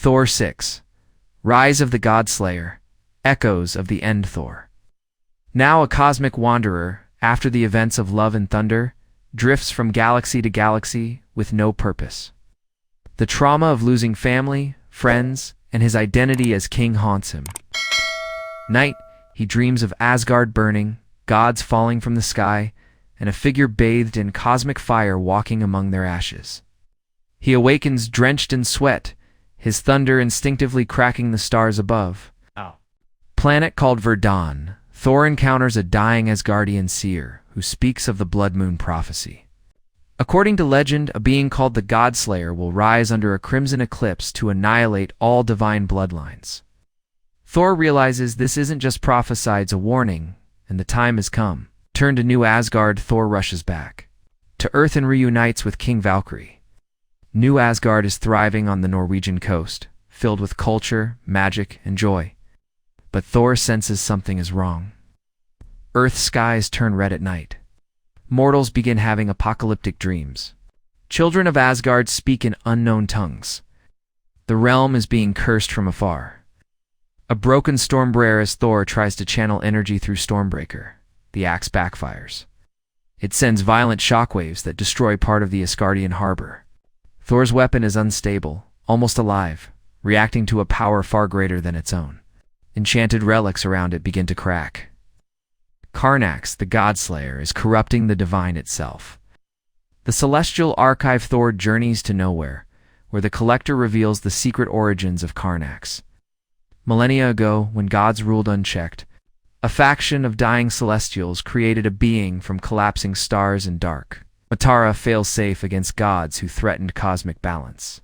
Thor 6. Rise of the God-Slayer. Echoes of the End Thor. Now a cosmic wanderer, after the events of Love and Thunder, drifts from galaxy to galaxy with no purpose. The trauma of losing family, friends, and his identity as king haunts him. Night, he dreams of Asgard burning, gods falling from the sky, and a figure bathed in cosmic fire walking among their ashes. He awakens drenched in sweat, his thunder instinctively cracking the stars above. Planet called Verdun, Thor encounters a dying Asgardian seer who speaks of the Blood Moon prophecy. According to legend, a being called the God-Slayer will rise under a crimson eclipse to annihilate all divine bloodlines. Thor realizes this isn't just prophesied, a warning, and the time has come. Turned to New Asgard, Thor rushes back to Earth and reunites with King Valkyrie. New Asgard is thriving on the Norwegian coast, filled with culture, magic, and joy. But Thor senses something is wrong. Earth's skies turn red at night. Mortals begin having apocalyptic dreams. Children of Asgard speak in unknown tongues. The realm is being cursed from afar. A broken Stormbreaker as Thor tries to channel energy through Stormbreaker. The axe backfires. It sends violent shockwaves that destroy part of the Asgardian harbor. Thor's weapon is unstable, almost alive, reacting to a power far greater than its own. Enchanted relics around it begin to crack. Karnax, the God-Slayer, is corrupting the divine itself. The celestial archive Thor journeys to nowhere, where the Collector reveals the secret origins of Karnax. Millennia ago, when gods ruled unchecked, a faction of dying celestials created a being from collapsing stars and dark. Matara fails safe against gods who threatened cosmic balance.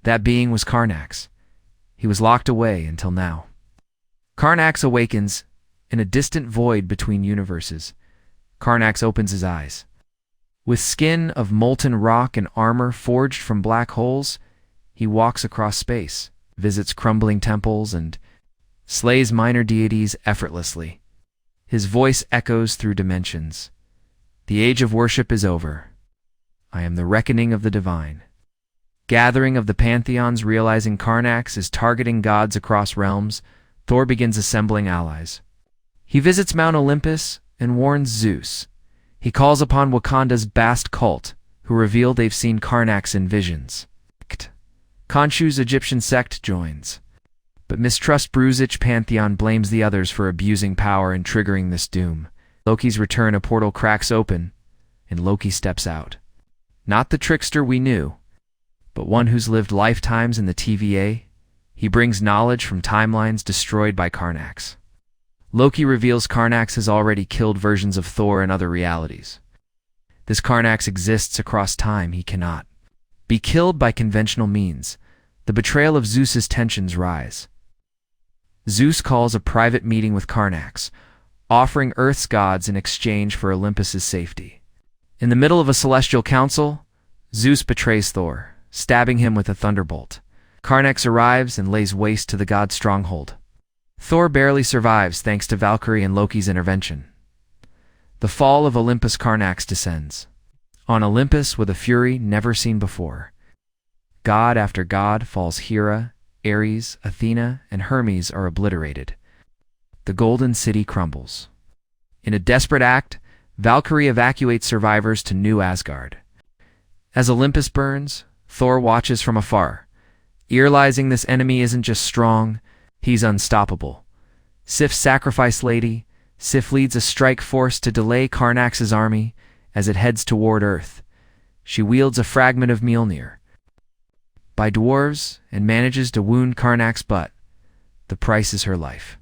That being was Karnax. He was locked away until now. Karnax awakens in a distant void between universes. Karnax opens his eyes. With skin of molten rock and armor forged from black holes, he walks across space, visits crumbling temples, and slays minor deities effortlessly. His voice echoes through dimensions. The age of worship is over. I am the reckoning of the divine. Gathering of the pantheons realizing Karnax is targeting gods across realms, Thor begins assembling allies. He visits Mount Olympus and warns Zeus. He calls upon Wakanda's Bast cult, who reveal they've seen Karnax in visions. Khonshu's Egyptian sect joins. But mistrust Bruzich pantheon blames the others for abusing power and triggering this doom. Loki's return, a portal cracks open, and Loki steps out. Not the trickster we knew, but one who's lived lifetimes in the TVA. He brings knowledge from timelines destroyed by Karnax. Loki reveals Karnax has already killed versions of Thor in other realities. This Karnax exists across time. He cannot be killed by conventional means. The betrayal of Zeus's tensions rise. Zeus calls a private meeting with Karnax, offering Earth's gods in exchange for Olympus's safety. In the middle of a celestial council, Zeus betrays Thor, stabbing him with a thunderbolt. Karnax arrives and lays waste to the god's stronghold. Thor barely survives thanks to Valkyrie and Loki's intervention. The fall of Olympus. Karnax descends on Olympus with a fury never seen before. God after god falls. Hera, Ares, Athena, and Hermes are obliterated. The Golden City crumbles. In a desperate act, Valkyrie evacuates survivors to New Asgard. As Olympus burns, Thor watches from afar, realizing this enemy isn't just strong, he's unstoppable. Sif's sacrifice lady, Sif leads a strike force to delay Karnax's army as it heads toward Earth. She wields a fragment of Mjolnir by dwarves and manages to wound Karnax's butt. The price is her life.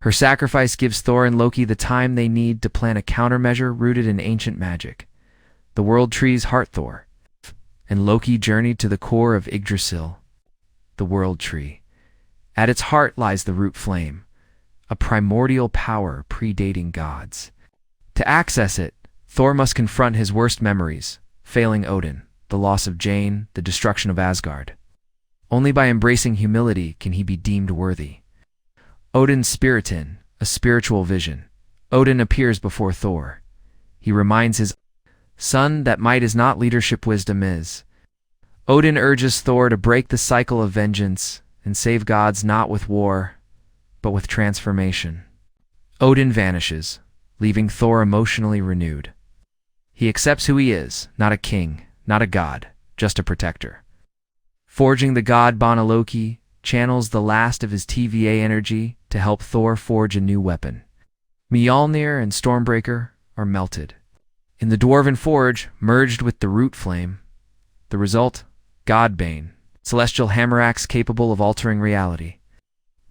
Her sacrifice gives Thor and Loki the time they need to plan a countermeasure rooted in ancient magic. The World Tree's heart. Thor and Loki journeyed to the core of Yggdrasil, the World Tree. At its heart lies the root flame, a primordial power predating gods. To access it, Thor must confront his worst memories, failing Odin, the loss of Jane, the destruction of Asgard. Only by embracing humility can he be deemed worthy. Odin's Spiritin, a spiritual vision. Odin appears before Thor. He reminds his son that might is not leadership, wisdom is. Odin urges Thor to break the cycle of vengeance and save gods not with war, but with transformation. Odin vanishes, leaving Thor emotionally renewed. He accepts who he is, not a king, not a god, just a protector. Forging the god bond, Loki channels the last of his TVA energy to help Thor forge a new weapon. Mjolnir and Stormbreaker are melted. In the Dwarven Forge, merged with the Root Flame. The result? Godbane, celestial hammer axe capable of altering reality.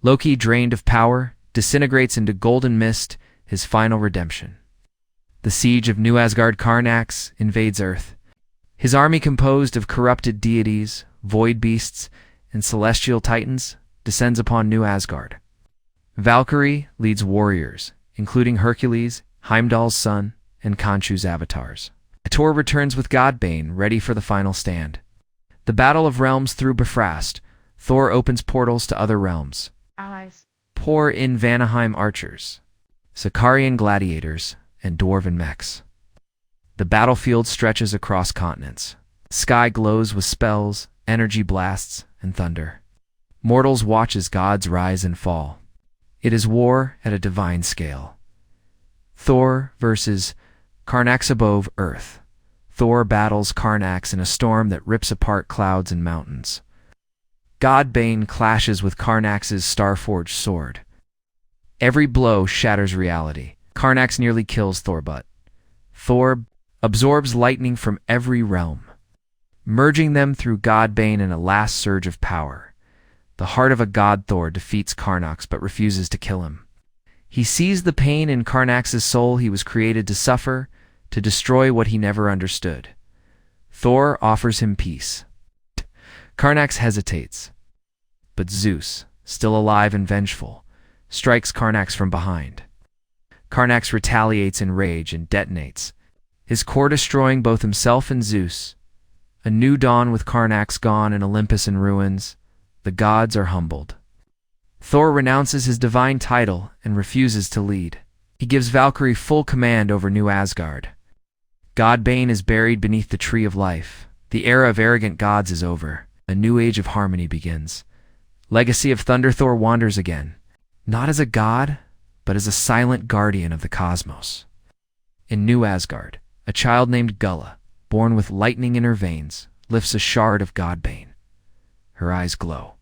Loki, drained of power, disintegrates into golden mist, his final redemption. The siege of New Asgard, Karnax invades Earth. His army, composed of corrupted deities, void beasts, and celestial titans, descends upon New Asgard. Valkyrie leads warriors, including Hercules, Heimdall's son, and Khonshu's avatars. Thor returns with Godbane, ready for the final stand. The Battle of Realms through Bifrost, Thor opens portals to other realms. Allies. Pour in Vanaheim archers, Sicarian gladiators, and dwarven mechs. The battlefield stretches across continents. Sky glows with spells, energy blasts, and thunder. Mortals watch as gods rise and fall. It is war at a divine scale. Thor versus Karnax above Earth. Thor battles Karnax in a storm that rips apart clouds and mountains. Godbane clashes with Karnax's Starforged sword. Every blow shatters reality. Karnax nearly kills Thor, but Thor absorbs lightning from every realm, merging them through Godbane in a last surge of power. The heart of a god, Thor defeats Karnax but refuses to kill him. He sees the pain in Karnax's soul. He was created to suffer, to destroy what he never understood. Thor offers him peace. Karnax hesitates, but Zeus, still alive and vengeful, strikes Karnax from behind. Karnax retaliates in rage and detonates, his core destroying both himself and Zeus. A new dawn with Karnax gone and Olympus in ruins. The gods are humbled. Thor renounces his divine title and refuses to lead. He gives Valkyrie full command over New Asgard. Godbane is buried beneath the Tree of Life. The era of arrogant gods is over. A new age of harmony begins. Legacy of Thunder, Thor wanders again, not as a god, but as a silent guardian of the cosmos. In New Asgard, a child named Gulla, born with lightning in her veins, lifts a shard of Godbane. Her eyes glow.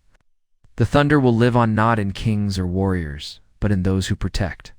The thunder will live on not in kings or warriors, but in those who protect.